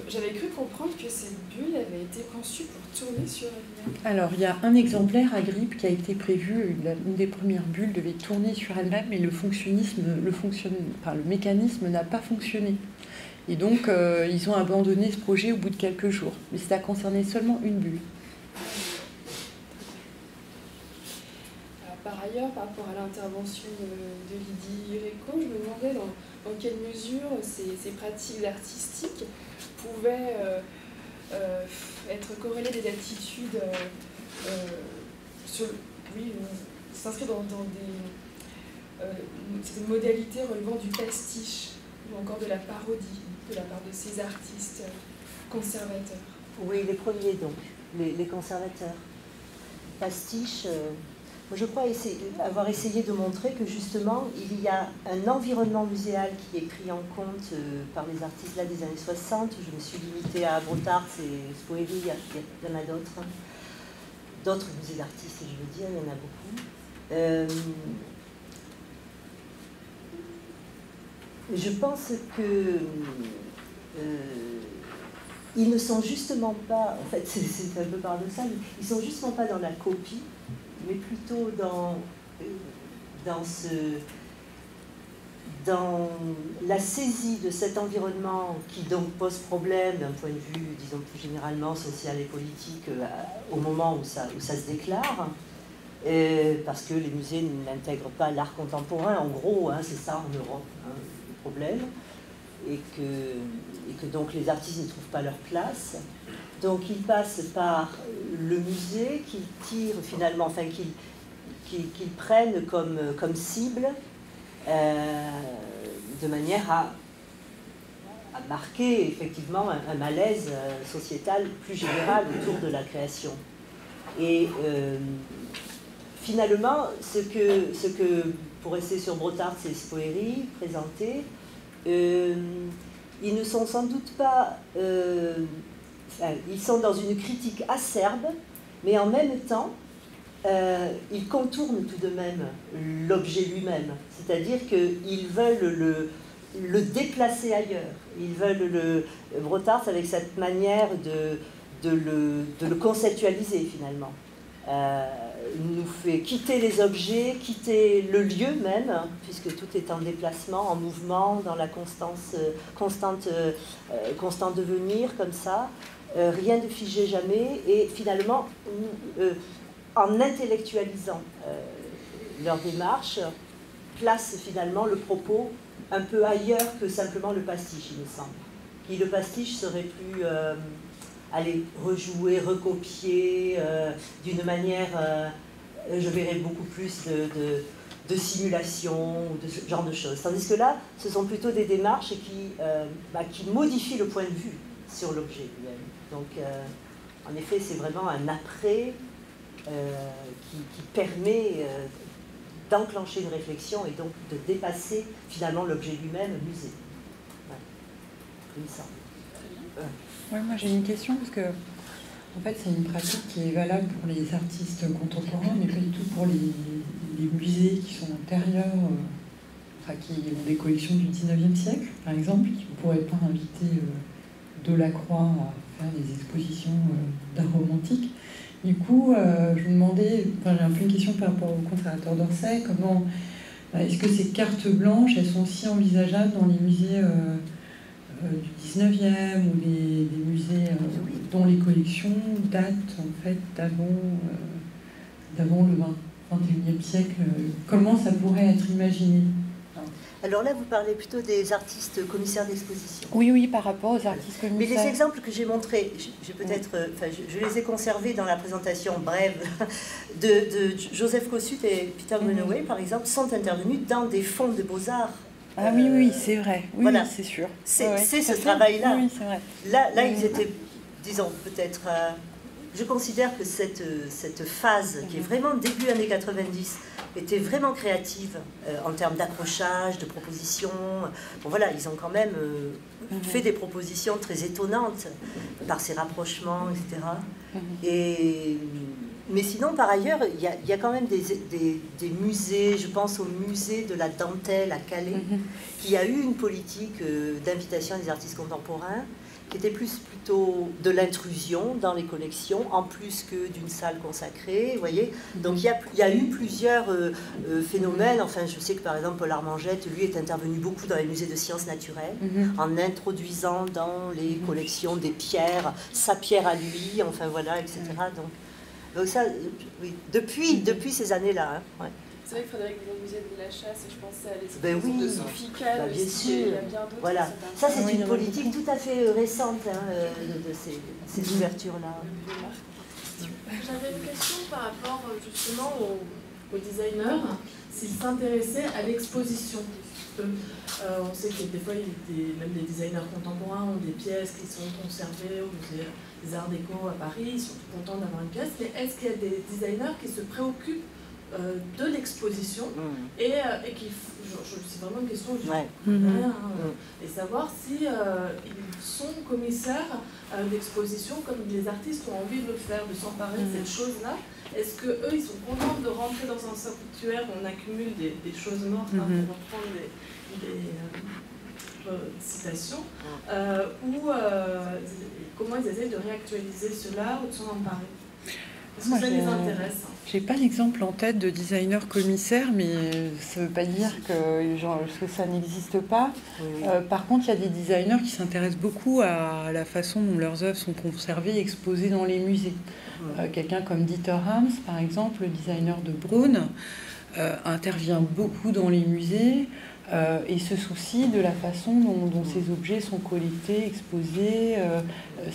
J'avais cru comprendre que ces bulles avaient été conçues pour tourner sur elles-mêmes. Alors, il y a un exemplaire à Grippe qui a été prévu, une des premières bulles devait tourner sur elle-même, mais le mécanisme n'a pas fonctionné. Et donc, ils ont abandonné ce projet au bout de quelques jours. Mais ça concernait seulement une bulle. Alors, par ailleurs, par rapport à l'intervention de Lydie Réco, je me demandais dans quelle mesure ces pratiques artistiques pouvaient être corrélées des attitudes s'inscrire dans des modalités relevant du pastiche ou encore de la parodie de la part de ces artistes conservateurs. Oui, les premiers donc, les conservateurs. Pastiche, je crois avoir essayé de montrer que justement, il y a un environnement muséal qui est pris en compte par les artistes là des années 60. Je me suis limitée à Brotart et Spoeri, il y en a d'autres. D'autres musées d'artistes, je veux dire, il y en a beaucoup. Je pense que ils ne sont justement pas, en fait c'est un peu paradoxal, ils sont justement pas dans la copie, mais plutôt dans la saisie de cet environnement qui donc pose problème d'un point de vue, disons plus généralement social et politique, au moment où ça se déclare, parce que les musées n'intègrent pas l'art contemporain, en gros, hein, c'est ça en Europe, hein, le problème, et que donc les artistes n'y trouvent pas leur place. Donc ils passent par le musée qu'ils tirent finalement, enfin qu'ils prennent comme cible, de manière à marquer effectivement un malaise sociétal plus général autour de la création. Et finalement, ce que pour rester sur Brotart et Spoeri présenté, ils ne sont sans doute pas... ils sont dans une critique acerbe, mais en même temps, ils contournent tout de même l'objet lui-même. C'est-à-dire qu'ils veulent le déplacer ailleurs. Ils veulent Brotart avec cette manière de le conceptualiser finalement. Nous fait quitter les objets, quitter le lieu même, puisque tout est en déplacement, en mouvement, dans la constant devenir, comme ça. Rien de figé jamais, et finalement, en intellectualisant leur démarche, place finalement le propos un peu ailleurs que simplement le pastiche, il me semble. Qui le pastiche serait plus... rejouer, recopier d'une manière, je verrais beaucoup plus de simulation ou de ce genre de choses. Tandis que là, ce sont plutôt des démarches qui modifient le point de vue sur l'objet lui-même. Donc, en effet, c'est vraiment un après qui permet d'enclencher une réflexion et donc de dépasser finalement l'objet lui-même, le musée. Ouais. Il me semble. Oui, moi j'ai une question parce que en fait c'est une pratique qui est valable pour les artistes contemporains, mais pas du tout pour les musées qui sont antérieurs, qui ont des collections du 19e siècle, par exemple, qui ne pourraient pas inviter Delacroix à faire des expositions d'art romantique. Du coup, je me demandais, j'ai un peu une question par rapport au conservateur d'Orsay, est-ce que ces cartes blanches, elles sont aussi envisageables dans les musées du 19e ou des musées dont les collections datent en fait d'avant le 21e siècle? Comment ça pourrait être imaginé? Alors là, vous parlez plutôt des artistes commissaires d'exposition. Oui, par rapport aux artistes commissaires. Mais les exemples que j'ai montrés, je les ai conservés dans la présentation brève de Joseph Kossuth et Peter Greenaway, par exemple, sont intervenus dans des fonds de beaux-arts. Ah oui, c'est vrai. Oui, voilà. C'est sûr. C'est ce travail-là. Oui, c'est vrai. Là, ils étaient, disons, peut-être... je considère que cette phase, qui est vraiment début années 90, était vraiment créative en termes d'accrochage, de propositions. Bon voilà, ils ont quand même fait des propositions très étonnantes par ces rapprochements, etc. Et Mais sinon, par ailleurs, il y a quand même des musées, je pense au musée de la dentelle à Calais, qui a eu une politique d'invitation des artistes contemporains, qui était plutôt de l'intrusion dans les collections, en plus que d'une salle consacrée, vous voyez. Donc il y a eu plusieurs phénomènes. Enfin, je sais que par exemple Paul Armangette, lui, est intervenu beaucoup dans les musées de sciences naturelles, en introduisant dans les collections des pierres, sa pierre à lui, enfin voilà, etc. Donc ça, oui, depuis ces années-là. Hein, ouais. C'est vrai que Frédéric Villon disait de la chasse, et je pensais à oui, l'exposition de Sophie Calle, bien sûr. Il y a bien d'autres. Voilà. Ça, c'est une politique tout à fait récente, hein, de ces ouvertures-là. J'avais une question par rapport justement aux designers, s'ils s'intéressaient à l'exposition. On sait que des fois, même des designers contemporains ont des pièces qui sont conservées au musée des Arts Déco à Paris, ils sont tout contents d'avoir une pièce, mais est-ce qu'il y a des designers qui se préoccupent de l'exposition et qui, c'est vraiment une question et savoir si ils sont commissaires d'exposition comme les artistes ont envie de le faire, de s'emparer de cette chose-là. Est-ce que eux ils sont contents de rentrer dans un sanctuaire où on accumule des choses mortes, pour reprendre des citations, ou comment ils essayent de réactualiser cela ou de s'en emparer? Est-ce que ça les intéresse? J'ai pas l'exemple en tête de designer commissaire, mais ça veut pas dire que ça n'existe pas. Par contre, il y a des designers qui s'intéressent beaucoup à la façon dont leurs œuvres sont conservées et exposées dans les musées. Quelqu'un comme Dieter Hams, par exemple, le designer de Braun, intervient beaucoup dans les musées et se soucie de la façon dont ces objets sont collectés, exposés.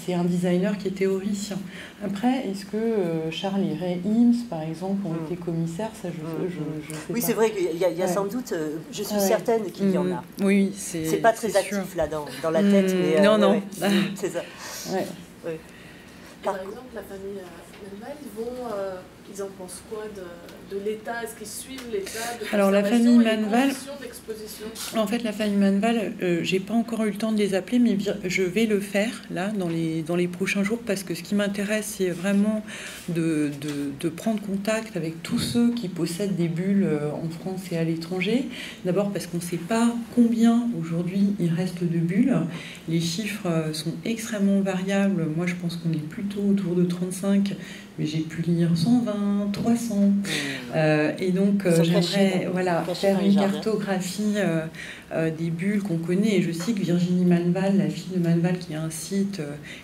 C'est un designer qui est théoricien. Après, est-ce que Charles et Ray Eames, par exemple, ont été commissaires? Ça, je sais oui, pas. c'est vrai qu'il y a sans doute, je suis certaine qu'il y en a. Oui, c'est pas très actif là dans la tête, mais non. c'est ça. Par exemple, la famille Manval, ils en pensent quoi de l'État? Est-ce qu'ils suivent l'État? Alors la famille Manval, en fait la famille Manval, j'ai pas encore eu le temps de les appeler, mais je vais le faire là dans les prochains jours, parce que ce qui m'intéresse, c'est vraiment de prendre contact avec tous ceux qui possèdent des bulles en France et à l'étranger. D'abord parce qu'on ne sait pas combien aujourd'hui il reste de bulles. Les chiffres sont extrêmement variables. Moi je pense qu'on est plutôt autour de 35, mais j'ai pu lire 120, 300. Et donc, j'aimerais faire une cartographie des bulles qu'on connaît. Et je sais que Virginie Manval, la fille de Manval, qui a un site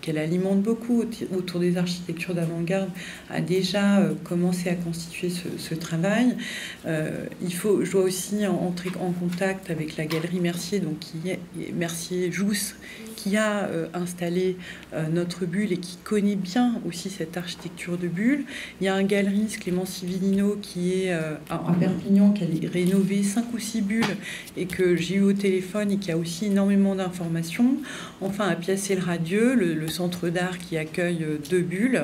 qu'elle alimente beaucoup autour des architectures d'avant-garde, a déjà commencé à constituer ce travail. Je dois aussi entrer en contact avec la galerie Mercier, donc qui est Mercier-Jousse, qui a installé notre bulle et qui connaît bien aussi cette architecture de bulle. Il y a un galeriste, Clément Civilino, qui est à Perpignan, qui a rénové 5 ou 6 bulles et que j'ai eu au téléphone et qui a aussi énormément d'informations. Enfin, à Piacé-le-Radieux, le centre d'art qui accueille 2 bulles,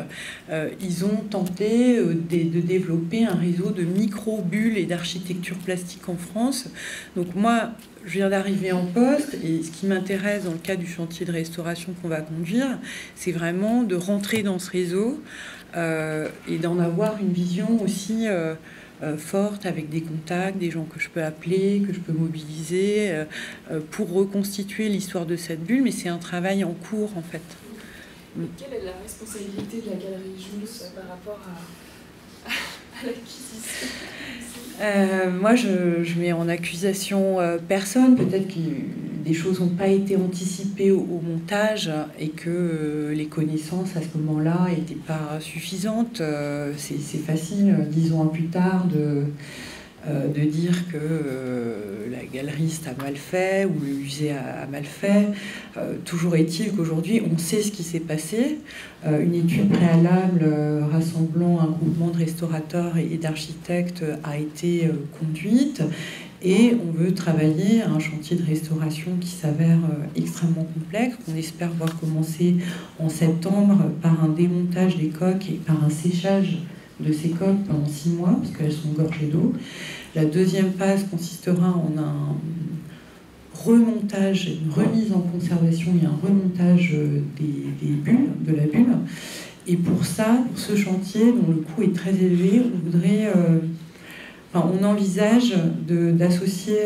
ils ont tenté de développer un réseau de micro-bulles et d'architecture plastique en France. Donc moi, je viens d'arriver en poste et ce qui m'intéresse dans le cadre du chantier de restauration qu'on va conduire, c'est vraiment de rentrer dans ce réseau et d'en avoir une vision aussi forte, avec des contacts, des gens que je peux appeler, que je peux mobiliser pour reconstituer l'histoire de cette bulle. Mais c'est un travail en cours en fait. Quelle est la responsabilité de la galerie Jousse par rapport à l'acquisition? Moi, je mets en accusation personne. Peut-être que des choses n'ont pas été anticipées au montage et que les connaissances à ce moment-là n'étaient pas suffisantes. C'est facile, 10 ans plus tard, de dire que la galeriste a mal fait ou le musée a mal fait. Toujours est-il qu'aujourd'hui, on sait ce qui s'est passé. Une étude préalable rassemblant un groupement de restaurateurs et d'architectes a été conduite. Et on veut travailler à un chantier de restauration qui s'avère extrêmement complexe, qu'on espère voir commencer en septembre par un démontage des coques et par un séchage de ces coques pendant 6 mois, parce qu'elles sont gorgées d'eau. La deuxième phase consistera en un remontage, une remise en conservation et un remontage des bulles, de la bulle. Et pour ça, pour ce chantier, dont le coût est très élevé, on envisage d'associer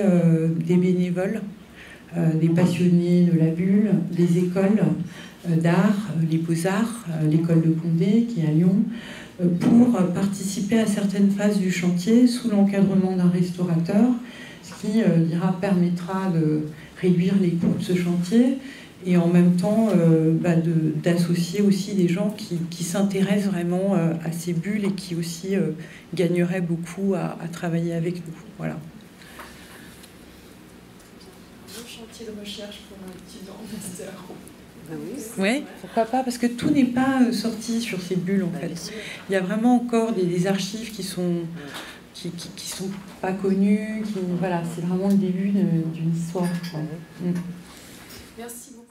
des bénévoles, des passionnés de la bulle, des écoles d'art, les Beaux-Arts, l'école de Condé qui est à Lyon, pour participer à certaines phases du chantier sous l'encadrement d'un restaurateur, ce qui permettra de réduire les coûts de ce chantier et en même temps d'associer aussi des gens qui s'intéressent vraiment à ces bulles et qui aussi gagneraient beaucoup à travailler avec nous. Voilà. Un bon chantier de recherche pour un étudiant en master. Oui, pourquoi pas, parce que tout n'est pas sorti sur ces bulles en fait. Il y a vraiment encore des archives qui sont pas connues. Voilà, c'est vraiment le début d'une histoire. Merci beaucoup.